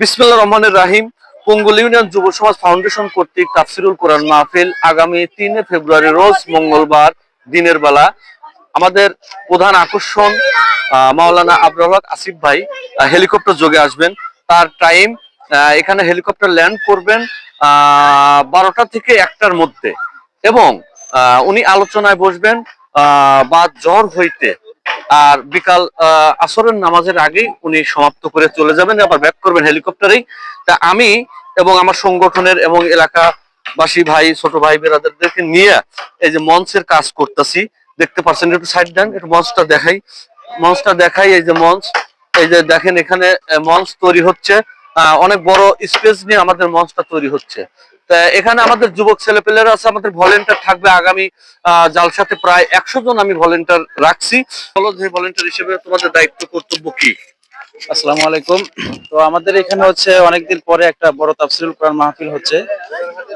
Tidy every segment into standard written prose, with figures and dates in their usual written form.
বিসমিল্লাহির রহমানির রহিম। পঙ্গুল ইউনিয়ন যুব সমাজ ফাউন্ডেশন কর্তৃক তাফসিরুল কোরআন মাহফিল আগামী ৩ ফেব্রুয়ারি রোজ মঙ্গলবার দিনের বেলা। আমাদের প্রধান আকর্ষণ মাওলানা আবরার হক আসিফ ভাই হেলিকপ্টার যোগে আসবেন। তার টাইম এখানে হেলিকপ্টার ল্যান্ড করবেন ১২টা থেকে ১টার মধ্যে, এবং উনি আলোচনায় বসবেন বা জ্বর হইতে, আর বিকাল আসরের নামাজের আগেই উনি সমাপ্ত করে চলে যাবেন, আবার ব্যাক করবেন হেলিকপ্টারেই। তা আমি এবং আমার সংগঠনের এবং এলাকাবাসী ভাই, ছোট ভাই বেরাদারদেরকে নিয়ে এই যে মঞ্চের কাজ করতেছি, দেখতে পাচ্ছেন। একটু সাইড দেন, একটু মঞ্চটা দেখাই। এই যে মঞ্চ, এই যে দেখেন এখানে মঞ্চ তৈরি হচ্ছে। অনেক বড় স্পেস নিয়ে আমাদের মঞ্চটা তৈরি হচ্ছে। এখানে আমাদের যুবক ছেলেপেলেরা আছে, আমাদের ভলেন্টিয়ার থাকবে আগামী জালসাতে প্রায় ১০০ জন আমি ভলেন্টিয়ার রাখছি। বলো যে ভলেন্টিয়ার হিসেবে তোমাদের দায়িত্ব কর্তব্য কি? আসসালামু আলাইকুম। তো আমাদের এখানে হচ্ছে অনেকদিন পরে একটা বড় তাফসিরুল কোরআন মাহফিল হচ্ছে।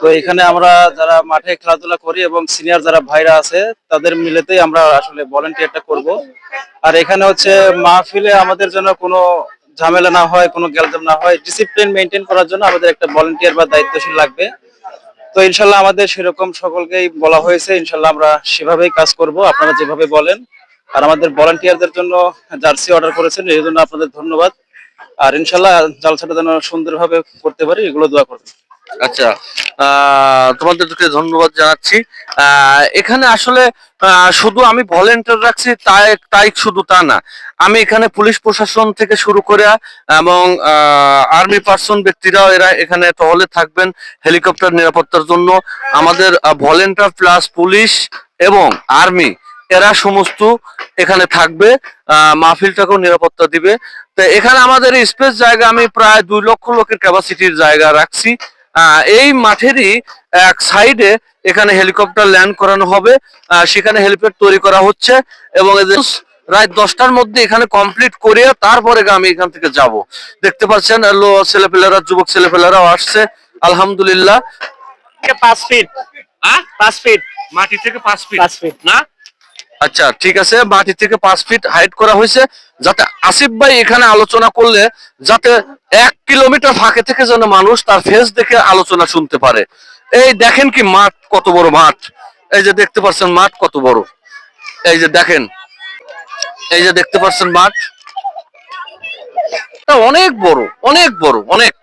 তো এখানে আমরা যারা মাঠে খেলাধুলা করি এবং সিনিয়র যারা ভাইরা আছে তাদের মিলেতেই আমরা আসলে ভলেন্টিয়ারটা করব। আর এখানে হচ্ছে মাহফিলে আমাদের জন্য কোনো ঝামেলা না হয়, কোনো গ্যালজাম না হয়, ডিসিপ্লিন মেনটেন করার জন্য আমাদের একটা ভলেন্টিয়ার বা দায়িত্বশীল লাগবে। তো ইনশাল্লাহ আমাদের সেরকম সকলকেই বলা হয়েছে, ইনশাল্লাহ আমরা সেভাবেই কাজ করব আপনারা যেভাবে বলেন। আর আমাদের ভলান্টিয়ারদের জন্য জার্সি অর্ডার করেছেন, এই জন্য আপনাদের ধন্যবাদ। আর ইনশাল্লাহ জালসাটা যেন সুন্দরভাবে করতে পারি, এগুলো দোয়া করবেন। আচ্ছা, তোমাদেরকে ধন্যবাদ জানাচ্ছি। এখানে আসলে শুধু আমি ভলেন্টিয়ার রাখছি তাই তাই শুধু তা না, আমি এখানে পুলিশ প্রশাসন থেকে শুরু করে এবং আর্মি পার্সন ব্যক্তিরাও এরা এখানে টহলে থাকবেন হেলিকপ্টার নিরাপত্তার জন্য। আমাদের ভলেন্টিয়ার প্লাস পুলিশ এবং আর্মি এরা সমস্ত এখানে থাকবে, মাহফিলটাকেও নিরাপত্তা দিবে। তো এখানে আমাদের স্পেস জায়গা আমি প্রায় ২ লক্ষ লোকের ক্যাপাসিটির জায়গা রাখছি। এই মাঠেরই এক সাইডে এখানে হেলিকপ্টার ল্যান্ড করানো হবে, সেখানে হেলিপ্যাড তৈরি করা হচ্ছে, এবং রাত 10টার মধ্যে এখানে কমপ্লিট করে তারপরে আমি এখান থেকে যাব। দেখতে পাচ্ছেন ছেলেপেলেরা, যুবক ছেলেপেলেরাও আসছে আলহামদুলিল্লাহ। 5 ফিট, 5 ফিট মাটি থেকে 5 ফিট 5 ফিট না? আচ্ছা ঠিক আছে, মাটি থেকে 5 ফিট হাইট করা হয়েছে, যাতে আসিফ ভাই এখানে আলোচনা করলে যাতে 1 কিলোমিটার ফাঁকে থেকে যেন মানুষ তার ফেস দেখে আলোচনা শুনতে পারে। এই দেখেন কি মাঠ, কত বড় মাঠ, এই যে দেখতে পাচ্ছেন মাঠ কত বড়, এই যে দেখেন, এই যে দেখতে পাচ্ছেন মাঠ অনেক বড়, অনেক বড়, অনেক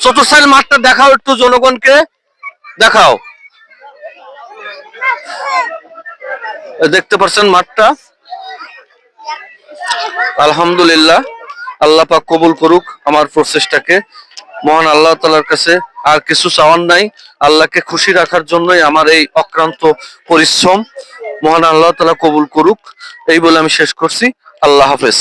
ছোট সাইজ। মাঠটা দেখাও একটু, জনগণকে দেখাও। দেখতে পাচ্ছেন মাঠটা। আলহামদুলিল্লাহ, আল্লাহ পাক কবুল করুক আমার প্রচেষ্টাকে। মহান আল্লাহ তাআলার কাছে আর কিছু চাওয়ার নাই, আল্লাহকে খুশি রাখার জন্যই আমার এই অক্লান্ত পরিশ্রম। মহান আল্লাহ তাআলা কবুল করুক, এই বলে আমি শেষ করছি। আল্লাহ হাফেজ।